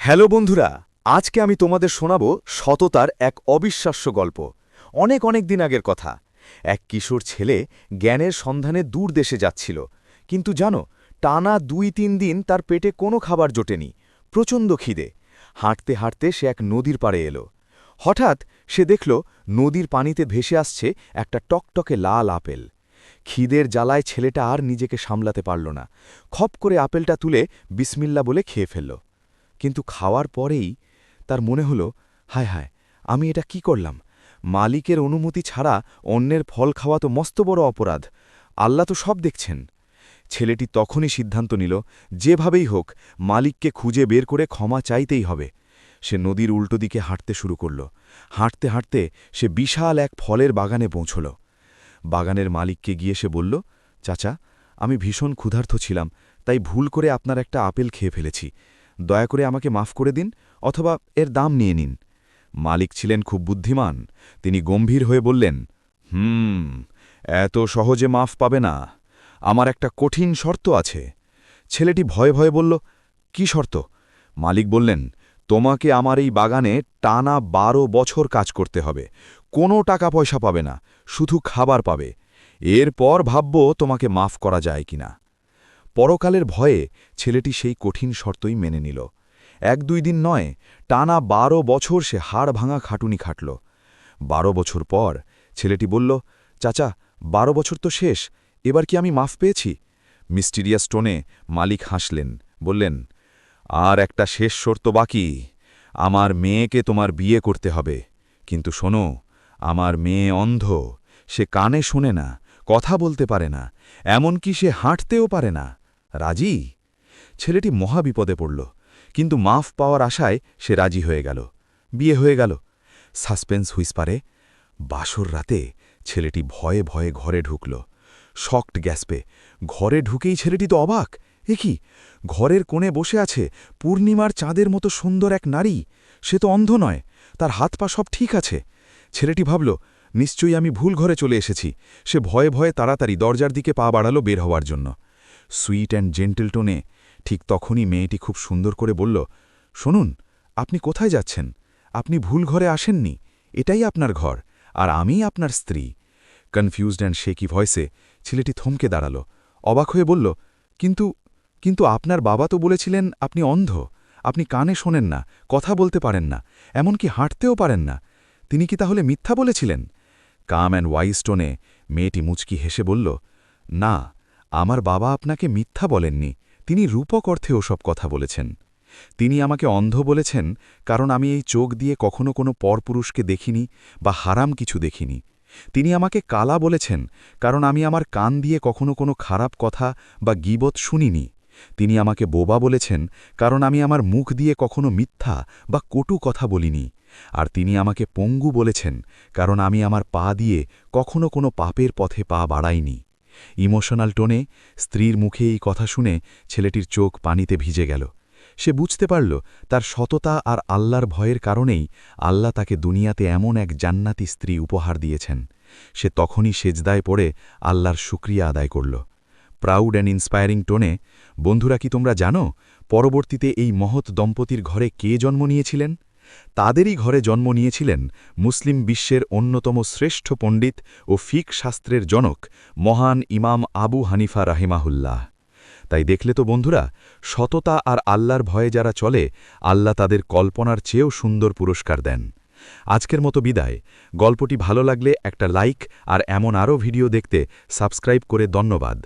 Hello বন্ধুরা, আজকে আমি তোমাদের শোনাব সততার এক অবিশ্বাস্য গল্প। অনেক দিন আগের কথা। এক কিশোর ছেলে জ্ঞানের সন্ধানে দূর দেশে যাচ্ছিল, কিন্তু জানো, টানা ২-৩ দিন তার পেটে কোনো খাবার জোটেনি। প্রচণ্ড খিদে। হাঁটতে হাঁটতে সে এক নদীর পাড়ে এলো। হঠাৎ সে দেখল নদীর পানিতে ভেসে আসছে একটা টকটকে লাল আপেল। খিদের জ্বালায় ছেলেটা আর নিজেকে সামলাতে পারল না। খপ করে আপেলটা তুলে বিসমিল্লা বলে খেয়ে ফেলল। কিন্তু খাওয়ার পরেই তার মনে হল, হায় হায়, আমি এটা কি করলাম? মালিকের অনুমতি ছাড়া অন্যের ফল খাওয়া তো মস্ত বড় অপরাধ। আল্লাহ তো সব দেখছেন। ছেলেটি তখনই সিদ্ধান্ত নিল, যেভাবেই হোক মালিককে খুঁজে বের করে ক্ষমা চাইতেই হবে। সে নদীর উল্টো দিকে হাঁটতে শুরু করল। হাঁটতে হাঁটতে সে বিশাল এক ফলের বাগানে পৌঁছল। বাগানের মালিককে গিয়ে সে বলল, চাচা, আমি ভীষণ ক্ষুধার্ত ছিলাম, তাই ভুল করে আপনার একটা আপেল খেয়ে ফেলেছি। দয়া করে আমাকে মাফ করে দিন, অথবা এর দাম নিয়ে নিন। মালিক ছিলেন খুব বুদ্ধিমান। তিনি গম্ভীর হয়ে বললেন, এত সহজে মাফ পাবে না। আমার একটা কঠিন শর্ত আছে। ছেলেটি ভয়ে ভয়ে বলল, কি শর্ত? মালিক বললেন, তোমাকে আমার এই বাগানে টানা ১২ বছর কাজ করতে হবে। কোনো টাকা পয়সা পাবে না, শুধু খাবার পাবে। এরপর ভাবব তোমাকে মাফ করা যায় কিনা। পরকালের ভয়ে ছেলেটি সেই কঠিন শর্তই মেনে নিল। ১-২ দিন নয়, টানা ১২ বছর সে হাড় ভাঙা খাটুনি খাটল। ১২ বছর পর ছেলেটি বলল, চাচা, ১২ বছর তো শেষ, এবার কি আমি মাফ পেয়েছি? মিস্টিরিয়াস টোনে মালিক হাসলেন, বললেন, আর একটা শেষ শর্ত বাকি। আমার মেয়েকে তোমার বিয়ে করতে হবে। কিন্তু শোনো, আমার মেয়ে অন্ধ। সে কানে শোনে না, কথা বলতে পারে না, এমনকি সে হাঁটতেও পারে না। রাজি? ছেলেটি মহাবিপদে পড়ল, কিন্তু মাফ পাওয়ার আশায় সে রাজি হয়ে গেল। বিয়ে হয়ে গেল। সাসপেন্স হুইসপারে বাসর রাতে ছেলেটি ভয়ে ভয়ে ঘরে ঢুকল। শকড গ্যাসপে ঘরে ঢুকেই ছেলেটি তো অবাক। এ কি, ঘরের কোণে বসে আছে পূর্ণিমার চাঁদের মতো সুন্দর এক নারী। সে তো অন্ধ নয়, তার হাত পা সব ঠিক আছে। ছেলেটি ভাবল, নিশ্চয়ই আমি ভুল ঘরে চলে এসেছি। সে ভয়ে ভয়ে তাড়াতাড়ি দরজার দিকে পা বাড়াল বের হওয়ার জন্য। সুইট অ্যান্ড জেন্টেল টোনে ঠিক তখনই মেয়েটি খুব সুন্দর করে বলল, শুনুন, আপনি কোথায় যাচ্ছেন? আপনি ভুল ঘরে আসেননি। এটাই আপনার ঘর, আর আমিই আপনার স্ত্রী। কনফিউজড অ্যান্ড শেকি ভয়েসে ছেলেটি থমকে দাঁড়াল। অবাক হয়ে বলল, কিন্তু কিন্তু আপনার বাবা তো বলেছিলেন আপনি অন্ধ। আপনি কানে শোনেন না, কথা বলতে পারেন না, এমনকি হাঁটতেও পারেন না। তিনি কি তাহলে মিথ্যা বলেছিলেন? কাম অ্যান্ড ওয়াইজ টোনে মেয়েটি মুচকি হেসে বলল, না, আমার বাবা আপনাকে মিথ্যা বলেননি। তিনি রূপক অর্থে ওসব কথা বলেছেন। তিনি আমাকে অন্ধ বলেছেন কারণ আমি এই চোখ দিয়ে কখনো কোনো পরপুরুষকে দেখিনি বা হারাম কিছু দেখিনি। তিনি আমাকে কালা বলেছেন কারণ আমি আমার কান দিয়ে কখনো কোনো খারাপ কথা বা গীবত শুনিনি। তিনি আমাকে বোবা বলেছেন কারণ আমি আমার মুখ দিয়ে কখনো মিথ্যা বা কটু কথা বলিনি। আর তিনি আমাকে পঙ্গু বলেছেন কারণ আমি আমার পা দিয়ে কখনো কোনো পাপের পথে পা বাড়াইনি। ইমোশনাল টোনে স্ত্রীর মুখে এই কথা শুনে ছেলেটির চোখ পানিতে ভিজে গেল। সে বুঝতে পারল তার সততা আর আল্লাহর ভয়ের কারণেই আল্লাহ তাকে দুনিয়াতে এমন এক জান্নাতি স্ত্রী উপহার দিয়েছেন। সে তখনই সেজদায় পড়ে আল্লাহর শুকরিয়া আদায় করল। প্রাউড অ্যান্ড ইন্সপায়ারিং টোনে, বন্ধুরা, কি তোমরা জানো পরবর্তীতে এই মহৎ দম্পতির ঘরে কে জন্ম নিয়েছিলেন? তাদেরই ঘরে জন্ম নিয়েছিলেন মুসলিম বিশ্বের অন্যতম শ্রেষ্ঠ পণ্ডিত ও ফিক শাস্ত্রের জনক মহান ইমাম আবু হানিফা রাহিমাহুল্লাহ। তাই দেখলে তো বন্ধুরা, সততা আর আল্লাহর ভয়ে যারা চলে, আল্লাহ তাদের কল্পনার চেয়েও সুন্দর পুরস্কার দেন। আজকের মতো বিদায়। গল্পটি ভালো লাগলে একটা লাইক আর এমন আরও ভিডিও দেখতে সাবস্ক্রাইব করে ধন্যবাদ।